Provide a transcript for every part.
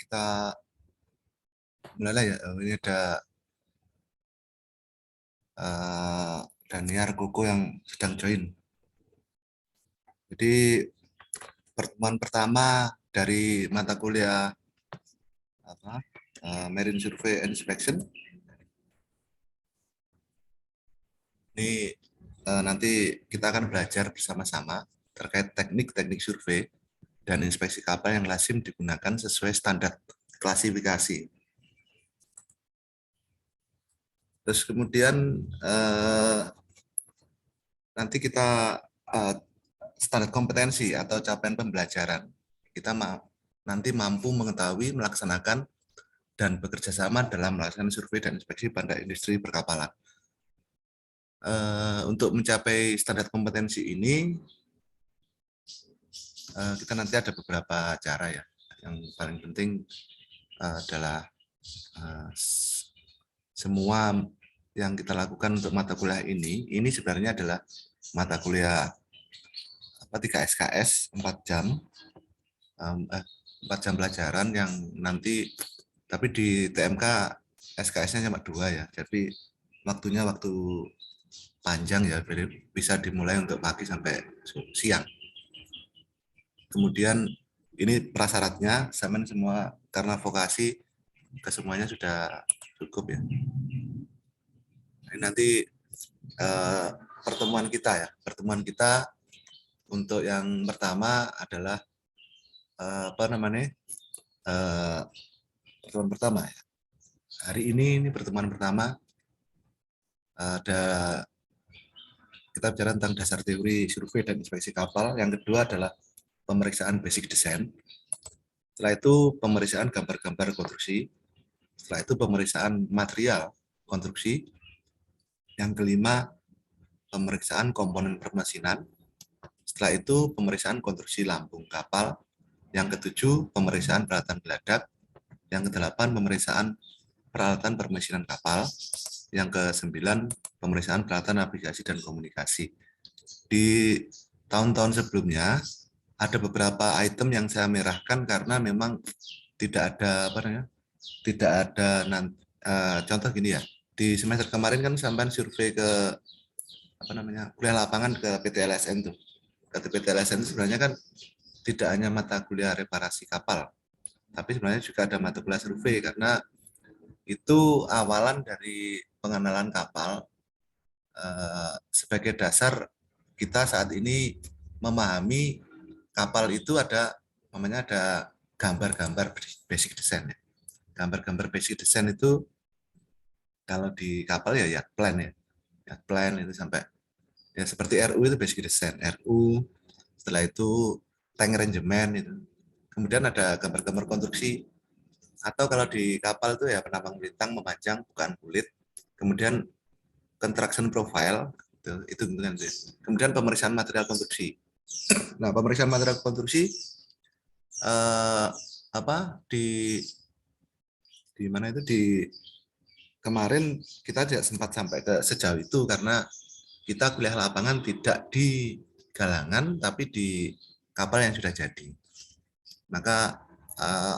Kita mulailah ya. Ini ada Daniar Koko yang sedang join. Jadi pertemuan pertama dari mata kuliah Marine Survey and Inspection ini nanti kita akan belajar bersama-sama terkait teknik-teknik survei dan inspeksi kapal yang lazim digunakan sesuai standar klasifikasi. Terus kemudian nanti kita standar kompetensi atau capaian pembelajaran. Kita nanti mampu mengetahui, melaksanakan, dan bekerja sama dalam melaksanakan survei dan inspeksi pada industri perkapalan. Untuk mencapai standar kompetensi ini, kita nanti ada beberapa cara ya. Yang paling penting adalah semua yang kita lakukan untuk mata kuliah ini sebenarnya adalah mata kuliah 3 SKS 4 jam 4 jam pelajaran yang nanti, tapi di TMK SKS-nya cuma 2 ya, jadi waktunya waktu panjang ya, bisa dimulai untuk pagi sampai siang. Kemudian ini prasyaratnya sama semua, karena vokasi kesemuanya sudah cukup ya. Nanti pertemuan kita untuk yang pertama adalah pertemuan pertama ya. Hari ini pertemuan pertama, kita bicara tentang dasar teori survei dan inspeksi kapal. Yang kedua adalah pemeriksaan basic design. Setelah itu pemeriksaan gambar-gambar konstruksi. Setelah itu pemeriksaan material konstruksi. Yang kelima pemeriksaan komponen permesinan. Setelah itu pemeriksaan konstruksi lambung kapal. Yang ketujuh pemeriksaan peralatan geladak. Yang kedelapan pemeriksaan peralatan permesinan kapal. Yang ke-9 pemeriksaan peralatan navigasi dan komunikasi. Di tahun-tahun sebelumnya ada beberapa item yang saya merahkan karena memang tidak ada contoh gini ya. Di semester kemarin kan sampai survei ke kuliah lapangan ke PT LSN tuh. Ke PT LSN sebenarnya kan tidak hanya mata kuliah reparasi kapal, tapi sebenarnya juga ada mata kuliah survei, karena itu awalan dari pengenalan kapal sebagai dasar kita saat ini memahami kapal itu ada gambar-gambar basic design. Gambar-gambar basic design itu kalau di kapal ya yacht plan ya. Yacht plan itu sampai ya seperti RU itu basic design, RU. Setelah itu tank arrangement itu. Kemudian ada gambar-gambar konstruksi, atau kalau di kapal itu ya penambang bintang, memanjang, bukaan kulit. Kemudian construction profile itu kemudian pemeriksaan material konstruksi. Nah, pemeriksaan material konstruksi di mana itu di kemarin kita tidak sempat sampai ke sejauh itu karena kita kuliah lapangan tidak di galangan tapi di kapal yang sudah jadi. Maka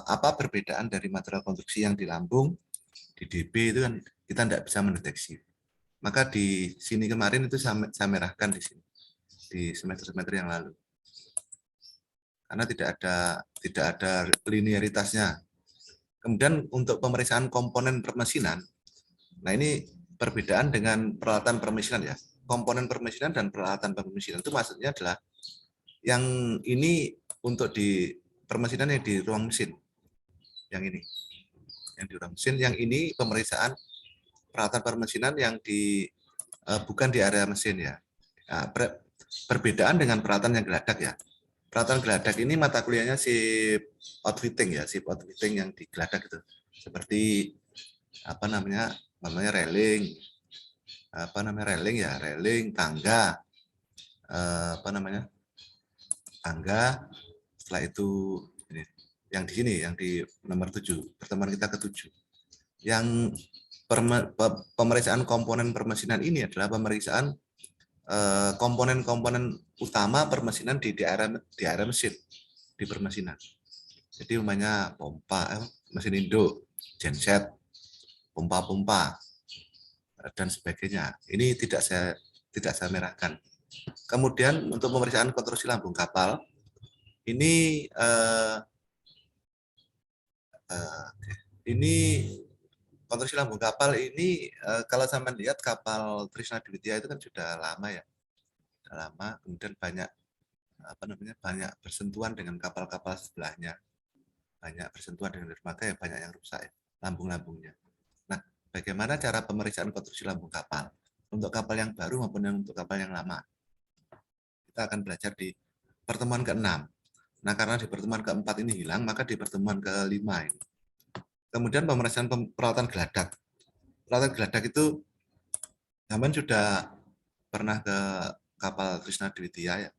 apa perbedaan dari material konstruksi yang di lambung, di DB itu kan kita tidak bisa mendeteksi. Maka di sini kemarin itu saya merahkan di sini di semester-semester yang lalu. Karena tidak ada linearitasnya. Kemudian untuk pemeriksaan komponen permesinan, nah ini perbedaan dengan peralatan permesinan ya. Komponen permesinan dan peralatan permesinan itu maksudnya adalah yang ini untuk di permesinan yang di ruang mesin, yang ini, yang di ruang mesin, yang ini pemeriksaan peralatan permesinan yang bukan di area mesin ya. Nah, perbedaan dengan peralatan yang geladak ya. Peralatan geladak ini mata kuliahnya ship outfitting ya, ship outfitting yang di geladak itu. Seperti railing, railing, tangga, tangga. Setelah itu ini, yang di sini, yang di nomor 7, pertemuan kita ke-7. Yang pemeriksaan komponen permesinan ini adalah pemeriksaan komponen-komponen utama permesinan di area mesin, di permesinan. Jadi umumnya pompa, mesin induk, genset, pompa-pompa, dan sebagainya. Ini tidak saya merahkan. Kemudian untuk pemeriksaan konstruksi lambung kapal, ini konstruksi lambung kapal ini kalau saya lihat kapal Trisna Dwitya itu kan sudah lama ya, sudah lama. Kemudian banyak banyak bersentuhan dengan kapal-kapal sebelahnya, banyak bersentuhan dengan dermaga yang banyak yang rusak ya, lambung-lambungnya. Nah, bagaimana cara pemeriksaan konstruksi lambung kapal untuk kapal yang baru maupun untuk kapal yang lama? Kita akan belajar di pertemuan ke-6. Nah, karena di pertemuan ke-4 ini hilang, maka di pertemuan ke-5 ini. Kemudian pemeriksaan peralatan geladak. Peralatan geladak itu zaman sudah pernah ke kapal Trisna Dwitya ya.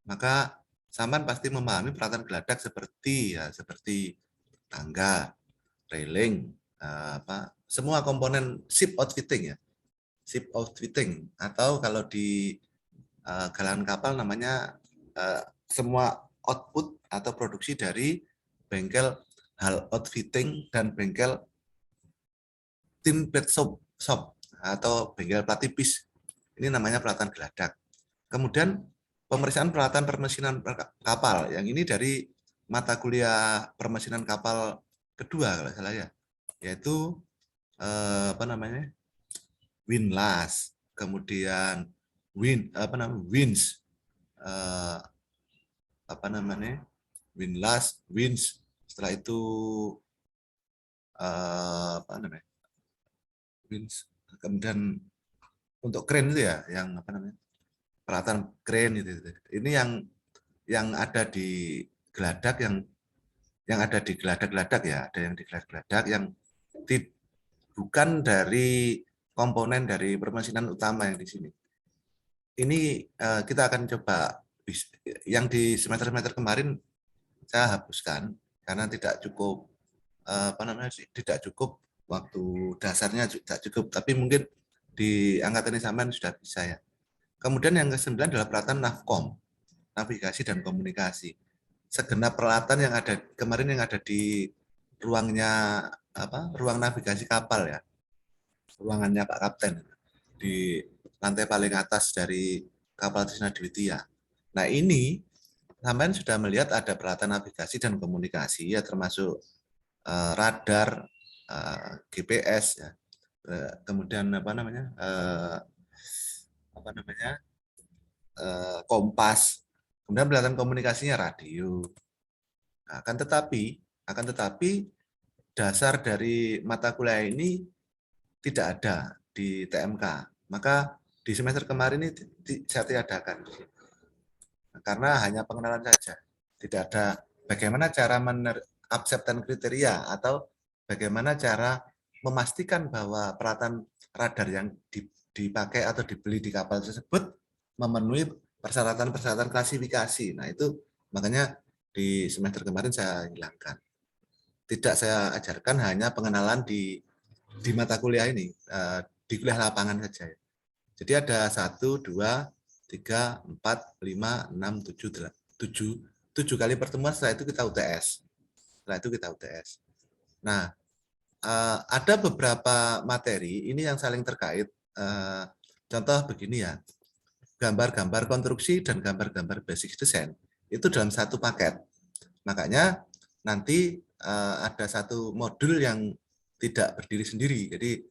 Maka Saman pasti memahami peralatan geladak seperti tangga, railing, semua komponen ship outfitting ya. Ship outfitting atau kalau di galangan kapal namanya semua output atau produksi dari bengkel hull outfitting dan bengkel tin plate shop atau bengkel plat tipis. Ini namanya peralatan geladak. Kemudian pemeriksaan peralatan permesinan kapal. Yang ini dari mata kuliah permesinan kapal kedua kalau salah ya, yaitu windlass, kemudian winch, windlass, winch. Setelah itu winch. Kemudian untuk crane itu ya, yang peralatan crane itu. Ini yang ada di geladak, yang ada di geladak-geladak ya, ada yang di geladak-geladak yang bukan dari komponen dari permesinan utama yang di sini. Ini kita akan coba, yang di semester-semester kemarin saya hapuskan karena tidak cukup tidak cukup waktu dasarnya tidak cukup, tapi mungkin di angkatan ini sampean sudah bisa ya. Kemudian yang ke-9 adalah peralatan navcom, navigasi dan komunikasi. Segenap peralatan yang ada kemarin yang ada di ruangnya ruang navigasi kapal ya, ruangannya Pak Kapten di lantai paling atas dari kapal Trisna Dwitya. Nah ini sampean sudah melihat ada peralatan navigasi dan komunikasi ya, termasuk radar, GPS ya, kemudian kompas, kemudian peralatan komunikasinya radio. Nah, akan tetapi dasar dari mata kuliah ini tidak ada di TMK. Maka di semester kemarin ini saya tiadakan karena hanya pengenalan saja. Tidak ada bagaimana cara acceptance kriteria atau bagaimana cara memastikan bahwa peralatan radar yang dipakai atau dibeli di kapal tersebut memenuhi persyaratan-persyaratan klasifikasi. Nah itu makanya di semester kemarin saya hilangkan. Tidak saya ajarkan, hanya pengenalan di mata kuliah ini, di kuliah lapangan saja. Jadi ada 1, 2, 3, 4, 5, 6, 7 kali pertemuan. Setelah itu kita UTS. Nah, ada beberapa materi ini yang saling terkait. Contoh begini ya, gambar-gambar konstruksi dan gambar-gambar basic design itu dalam satu paket. Makanya nanti ada satu modul yang tidak berdiri sendiri. Jadi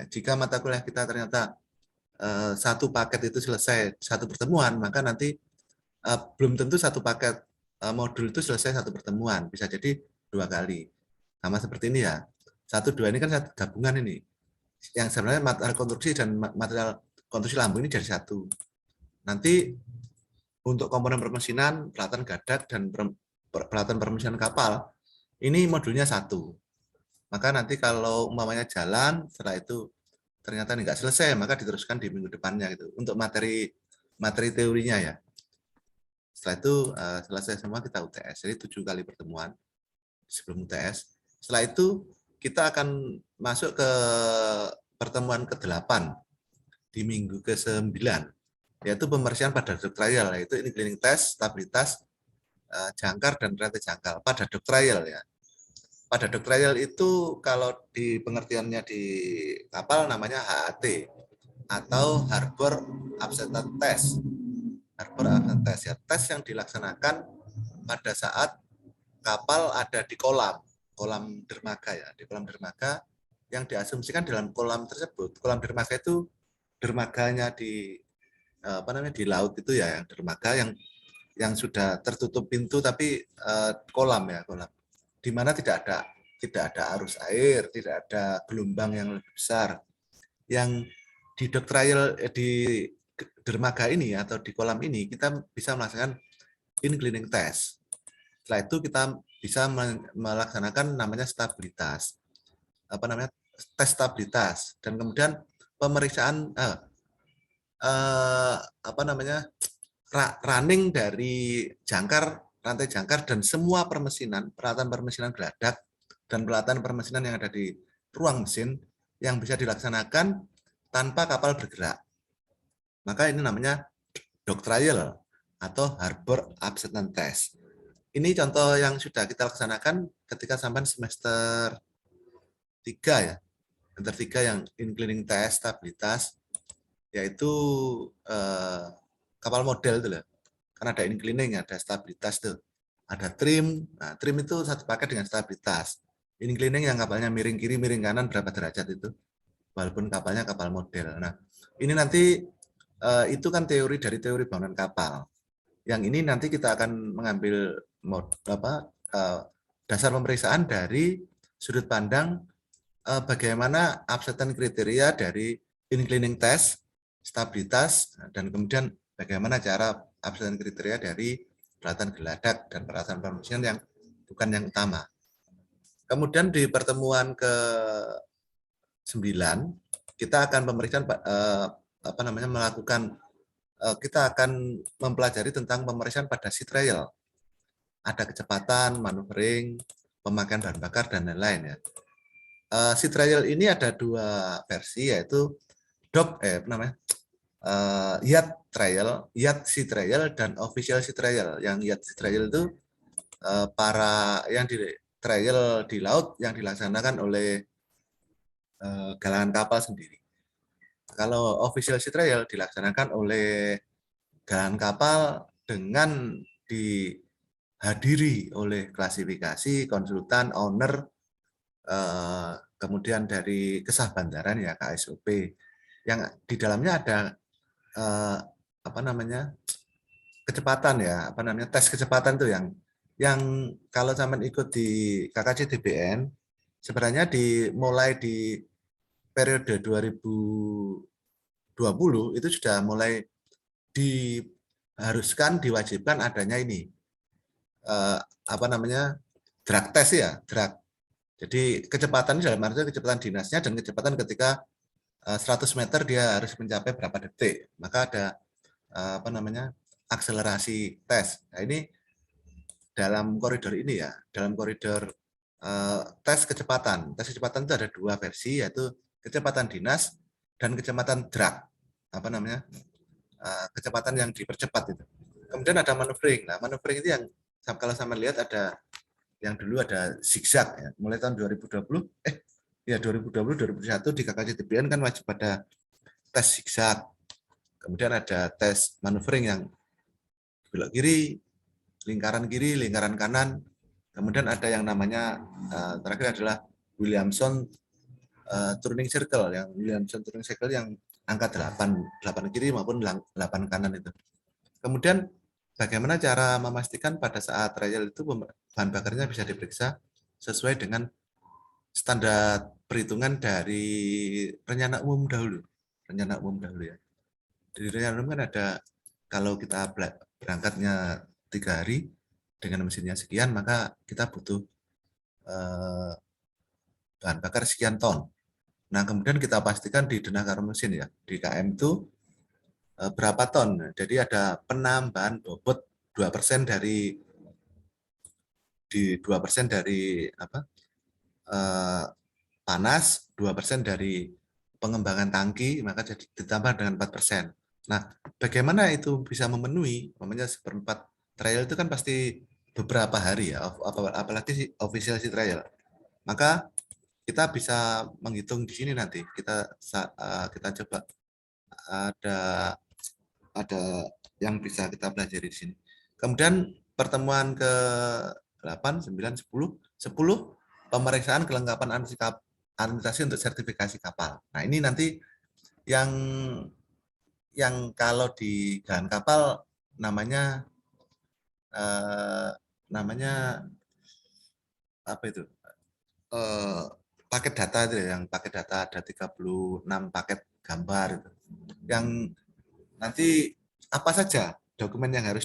jika mata kuliah kita ternyata satu paket itu selesai satu pertemuan, maka nanti belum tentu satu paket modul itu selesai satu pertemuan, bisa jadi 2 kali. Sama seperti ini ya. 1, 2 ini kan satu gabungan ini. Yang sebenarnya material konstruksi dan material konstruksi lambung ini jadi satu. Nanti untuk komponen permesinan, peralatan gadak, dan peralatan permesinan kapal, ini modulnya satu. Maka nanti kalau umpamanya jalan, setelah itu ternyata nggak selesai, maka diteruskan di minggu depannya gitu. Untuk materi teorinya ya. Setelah itu selesai semua kita UTS. Jadi 7 kali pertemuan sebelum UTS. Setelah itu kita akan masuk ke pertemuan ke-8 di minggu ke-9, yaitu pemeriksaan pada duduk trial, yaitu ini cleaning test, stabilitas, jangkar dan rantai jangkar pada dock trial ya. Pada dock trial itu kalau di pengertiannya di kapal namanya HAT atau Harbor Acceptance Test. Harbor Acceptance Test ya, tes yang dilaksanakan pada saat kapal ada di kolam dermaga ya, di kolam dermaga yang diasumsikan dalam kolam tersebut. Kolam dermaga itu dermaganya di di laut itu ya, yang dermaga yang sudah tertutup pintu tapi kolam ya, kolam. Di mana tidak ada arus air, tidak ada gelombang yang lebih besar. Yang di dock trial di dermaga ini atau di kolam ini kita bisa melaksanakan inclining test. Setelah itu kita bisa melaksanakan namanya stabilitas, tes stabilitas, dan kemudian pemeriksaan running dari rantai jangkar dan semua peralatan permesinan geladak dan peralatan permesinan yang ada di ruang mesin yang bisa dilaksanakan tanpa kapal bergerak. Maka ini namanya dock trial atau harbor acceptance test. Ini contoh yang sudah kita laksanakan ketika sampai semester 3 ya. Semester 3 yang inclining test stabilitas, yaitu kapal model itu loh. Kan ada inclining, ada stabilitas tuh. Ada trim. Nah, trim itu satu paket dengan stabilitas. Inclining yang kapalnya miring kiri, miring kanan berapa derajat itu. Walaupun kapalnya kapal model. Nah, ini nanti itu kan teori dari teori bangunan kapal. Yang ini nanti kita akan mengambil dasar pemeriksaan dari sudut pandang bagaimana acceptance kriteria dari inclining test, stabilitas, dan kemudian bagaimana cara acceptance kriteria dari peralatan geladak dan peralatan permesinan yang bukan yang utama. Kemudian di pertemuan ke-9 kita akan pemeriksaan kita akan mempelajari tentang pemeriksaan pada sea trial. Ada kecepatan, maneuvering, pemakaian bahan bakar, dan lain-lain ya. Sea trial ini ada dua versi, yaitu yacht trial, yacht sea trial, dan official sea trial. Yang yacht sea trial itu yang di trial di laut yang dilaksanakan oleh galangan kapal sendiri. Kalau official sea trial dilaksanakan oleh galangan kapal dengan dihadiri oleh klasifikasi, konsultan, owner, kemudian dari kesah bandaran ya KSOP, yang di dalamnya ada kecepatan ya, tes kecepatan tuh yang kalau sampai ikut di KKCDBN sebenarnya mulai di periode 2020 itu sudah mulai diwajibkan adanya ini drag test ya, drag. Jadi kecepatan dalam arti kecepatan dinasnya dan kecepatan ketika 100 meter dia harus mencapai berapa detik. Maka ada akselerasi tes. Nah, ini dalam koridor ini ya, dalam koridor tes kecepatan. Tes kecepatan itu ada dua versi, yaitu kecepatan dinas dan kecepatan drag. Kecepatan yang dipercepat itu. Kemudian ada maneuvering. Nah, maneuvering itu yang kalau sama lihat ada yang dulu ada zigzag ya. Mulai tahun 2020 2021 di KKCDBN kan wajib pada tes zigzag. Kemudian ada tes maneuvering yang belok kiri, lingkaran kanan. Kemudian ada yang namanya terakhir adalah Williamson turning circle, yang angka 8 kiri maupun 8 kanan itu. Kemudian bagaimana cara memastikan pada saat trial itu bahan bakarnya bisa diperiksa sesuai dengan standar perhitungan dari rencana umum dahulu. Ya. Di rencana umum kan ada, kalau kita berangkatnya 3 hari dengan mesinnya sekian, maka kita butuh bahan bakar sekian ton. Nah, kemudian kita pastikan di denakar mesin ya, di KM itu berapa ton. Jadi ada penambahan bobot 2% dari 2% dari panas, 2% dari pengembangan tangki, maka jadi ditambah dengan 4%. Nah, bagaimana itu bisa memenuhi? Namanya seperempat trial itu kan pasti beberapa hari ya, apalagi official sea trial, maka kita bisa menghitung di sini nanti. Kita coba ada yang bisa kita pelajari di sini. Kemudian pertemuan ke 8, 9, 10, 10 pemeriksaan kelengkapan administrasi untuk sertifikasi kapal. Nah, ini nanti yang kalau di galan kapal namanya namanya apa itu? Paket data itu ya, yang paket data ada 36 paket gambar itu. Yang nanti apa saja dokumen yang harus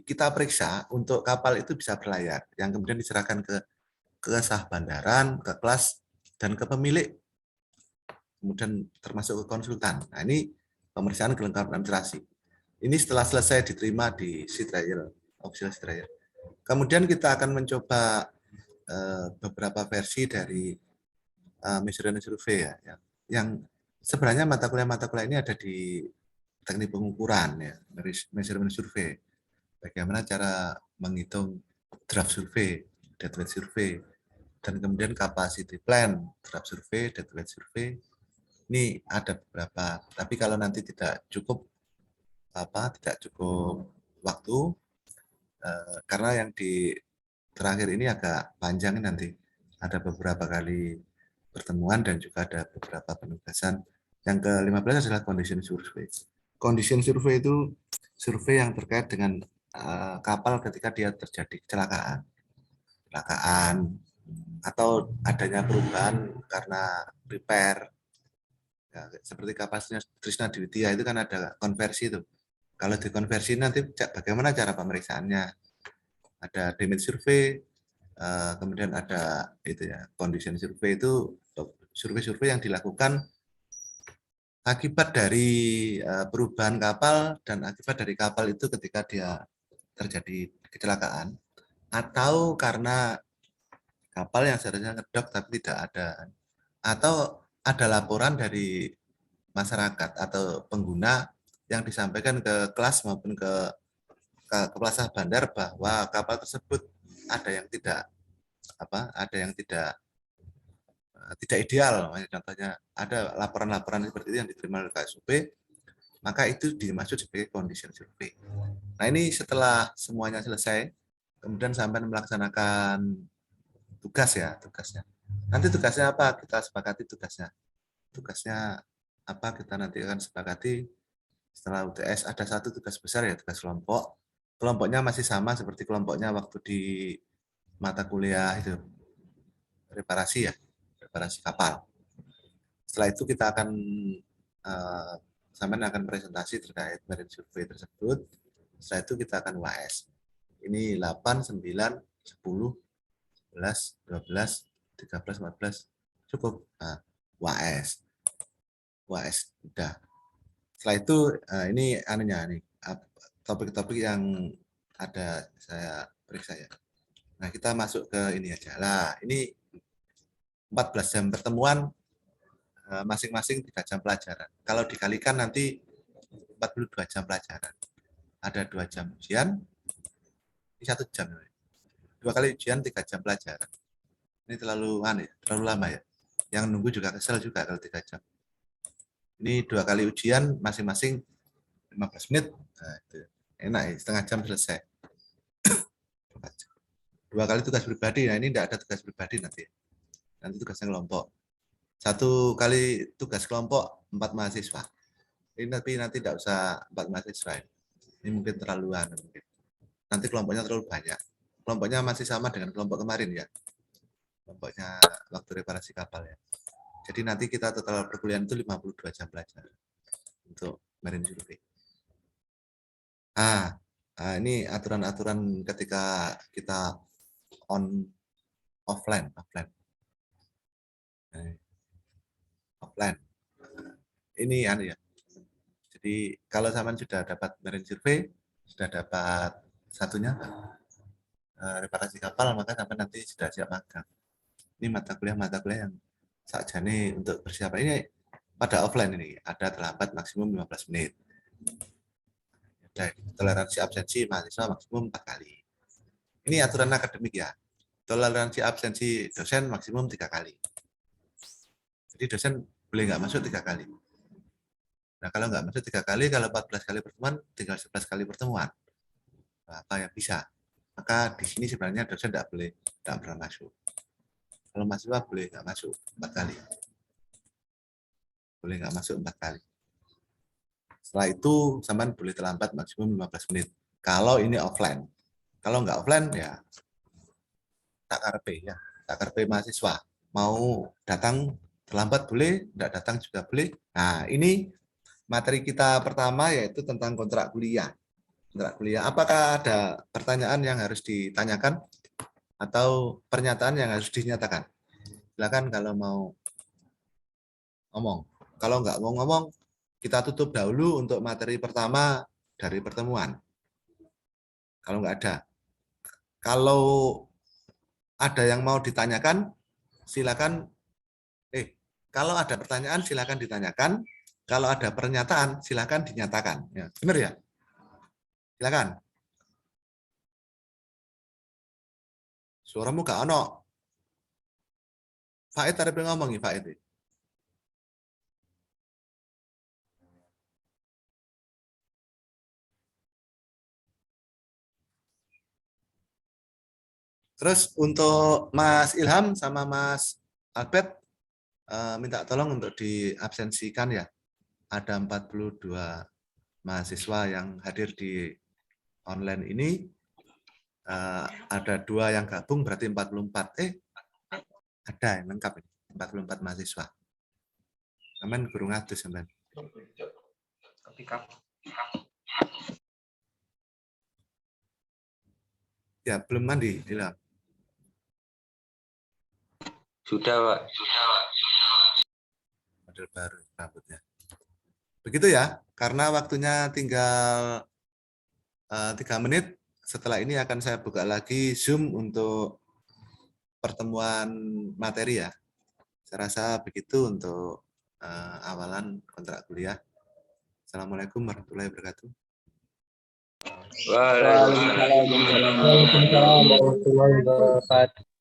kita periksa untuk kapal itu bisa berlayar, yang kemudian diserahkan ke sah bandaran, ke kelas, dan ke pemilik, kemudian termasuk ke konsultan. Nah, ini pemeriksaan kelengkapan administrasi. Ini setelah selesai diterima di sea trial, official sea trial. Kemudian kita akan mencoba beberapa versi dari measurement survey ya, yang sebenarnya mata kuliah ini ada di teknik pengukuran ya, measurement survey. Bagaimana cara menghitung draft survey, deadweight survey, dan kemudian capacity plan, draft survey, deadweight survey. Ini ada beberapa, tapi kalau nanti tidak cukup waktu, karena yang di terakhir ini agak panjang nanti. Ada beberapa kali pertemuan dan juga ada beberapa penugasan. Yang ke-15 adalah condition survey. Condition survey itu survei yang terkait dengan kapal ketika dia terjadi kecelakaan atau adanya perubahan karena repair. Ya, seperti kapal Trisna Dwitya itu kan ada konversi itu. Kalau dikonversi nanti bagaimana cara pemeriksaannya? Ada damage survey, kemudian ada itu ya, condition survey itu survei-survei yang dilakukan akibat dari perubahan kapal dan akibat dari kapal itu ketika dia terjadi kecelakaan, atau karena kapal yang seharusnya ngedok tapi tidak ada, atau ada laporan dari masyarakat atau pengguna yang disampaikan ke kelas maupun ke pelasah bandar bahwa kapal tersebut ada yang tidak tidak ideal. Contohnya ada laporan-laporan seperti itu yang diterima oleh KSUP, maka itu dimaksud sebagai condition survey. Nah, ini setelah semuanya selesai, kemudian sampai melaksanakan tugasnya. Nanti tugasnya apa? Kita sepakati tugasnya. Tugasnya apa? Kita nanti akan sepakati setelah UTS. Ada satu tugas besar ya, tugas kelompok. Kelompoknya masih sama seperti kelompoknya waktu di mata kuliah itu, reparasi kapal. Setelah itu kita akan sampai akan presentasi terkait marine survey tersebut. Setelah itu kita akan UAS. Ini 8, 9, 10, 11, 12, 13, 14. Cukup. Nah, UAS. UAS udah. Setelah itu ini topik-topik yang ada saya periksa ya. Nah, kita masuk ke ini aja. Lah, ini 14 jam pertemuan, masing-masing 3 jam pelajaran. Kalau dikalikan nanti 42 jam pelajaran. Ada 2 jam ujian, ini 1 jam. 2 kali ujian, 3 jam pelajaran. Ini terlalu lama ya. Yang nunggu juga kesel juga kalau 3 jam. Ini 2 kali ujian, masing-masing 15 menit. Nah, itu enak ya, setengah jam selesai. 2 kali tugas pribadi, nah ini tidak ada tugas pribadi nanti. Nanti tugasnya kelompok. 1 kali tugas kelompok 4 mahasiswa. Ini nanti tidak usah 4 mahasiswa. Ini mungkin terlaluan. Nanti kelompoknya terlalu banyak. Kelompoknya masih sama dengan kelompok kemarin ya. Kelompoknya waktu reparasi kapal ya. Jadi nanti kita total perkuliahan itu 52 jam pelajaran untuk marine survey. Ini aturan-aturan ketika kita offline. Ini ya. Jadi kalau zaman sudah dapat marine survey, sudah dapat satunya reparasi kapal, maka sampai nanti sudah siap magang. Ini mata kuliah yang sakjane untuk persiapan. Ini pada offline ini ada terlambat maksimum 15 menit. Dan toleransi absensi mahasiswa maksimum 4 kali. Ini aturan akademik ya. Toleransi absensi dosen maksimum 3 kali. Jadi dosen boleh nggak masuk 3 kali. Nah, kalau nggak masuk 3 kali, kalau 14 kali pertemuan, tinggal 11 kali pertemuan. Apa yang bisa? Maka di sini sebenarnya dosen tidak pernah masuk. Kalau mahasiswa boleh nggak masuk 4 kali. Boleh nggak masuk 4 kali. Setelah itu, sampean boleh terlambat maksimum 15 menit. Kalau ini offline. Kalau nggak offline, ya tak karpe ya. Tak karpe mahasiswa. Mau datang terlambat boleh, tidak datang juga boleh. Nah, ini materi kita pertama yaitu tentang kontrak kuliah. Kontrak kuliah. Apakah ada pertanyaan yang harus ditanyakan atau pernyataan yang harus dinyatakan? Silakan kalau mau ngomong. Kalau nggak mau ngomong, kita tutup dahulu untuk materi pertama dari pertemuan. Kalau nggak ada. Kalau ada yang mau ditanyakan, silakan. Kalau ada pertanyaan, silakan ditanyakan. Kalau ada pernyataan, silakan dinyatakan. Ya, benar ya? Silakan. Suaramu gak ono. Faid ada yang ngomong ya, Faid. Terus untuk Mas Ilham sama Mas Albert, minta tolong untuk diabsensikan ya. Ada 42 mahasiswa yang hadir di online ini. Ada 2 yang gabung, berarti 44. Ada yang lengkap ini, 44 mahasiswa. Aman guru ngatus sampean. Ya, belum mandi, Ilham. Sudah, Pak. Model baru rambutnya. Begitu ya, karena waktunya tinggal 3 menit. Setelah ini akan saya buka lagi Zoom untuk pertemuan materi ya. Saya rasa begitu untuk awalan kontrak kuliah. Assalamualaikum warahmatullahi wabarakatuh. Waalaikumsalam warahmatullahi wabarakatuh.